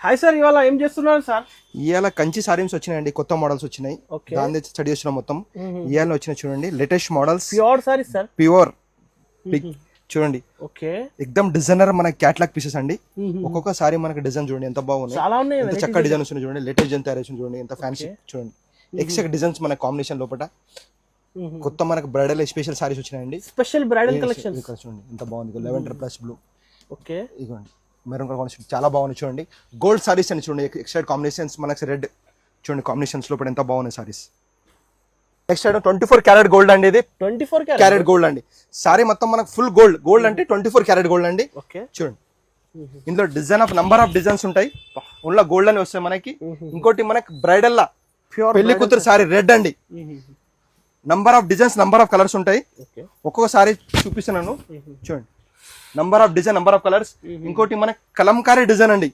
Hi sir, ఇవాళ ఏం చేస్తున్నారు సార్? ఇవాళ కంచి సారీస్ వచ్చినాయండి, కొత్త మోడల్స్ వచ్చినాయి. దాని స్టడీ చేసిన మొత్తం ఇవాళ వచ్చినాయి చూడండి, latest models. Pure saris sir, pure చూడండి. ఓకే, ఎక్దమ్ డిజైనర్ మన క్యాట్లాగ్ పీసెస్ అండి. ఒక్కొక్క సారీ మనకి డిజైన్ చూడండి ఎంత బాగున్నాయి, చాలా ఉన్నాయి. ఎంత చక్కగా డిజైన్ వస్తున్నాయి చూడండి. లేటెస్ట్ డిజైన్ తయారు చేసిన చూడండి, ఎంత ఫ్యాన్సీ చూడండి. ఎక్సెక్ట్ డిజైన్స్ మన కాంబినేషన్ లోపల కొత్త మనకు బ్రైడల్ స్పెషల్ సారీస్ వచ్చినాయండి. స్పెషల్ బ్రైడల్ కలెక్షన్ చూడండి ఎంత బాగుంది. లెవెండర్ ప్లస్ బ్లూ, ఓకే, ఇదిగోండి మెరూన్ కలర్ చాలా బాగుంది చూడండి. గోల్డ్ సారీస్ అని చూడండి, ఎక్స్ట్రా కాంబినేషన్స్ మనకి రెడ్ చూడండి, కాంబినేషన్స్ లోపల ఎంత బాగున్నాయి saris. Next item 24 carat gold అండి. ఇది 24 క్యారెట్ గోల్డ్ అండి. సారీ మొత్తం మనకు ఫుల్ గోల్డ్. గోల్డ్ అంటే 24 క్యారెట్ గోల్డ్ అండి. చూడండి ఇందులో design of number of designs ఉంటాయి. ఓన్లీ గోల్డ్ అని వస్తాయి మనకి. ఇంకోటి మనకి బ్రైడల్ లా పెళ్లి కూతురు సారీ రెడ్ అండి. Number of designs, number of colours ఉంటాయి. ఒక్కొక్క సారీ చూపిస్తున్నాను చూడండి. Number of design, number of colours. ఇంకోటి మనకి కలంకారీ డిజైన్ అండి.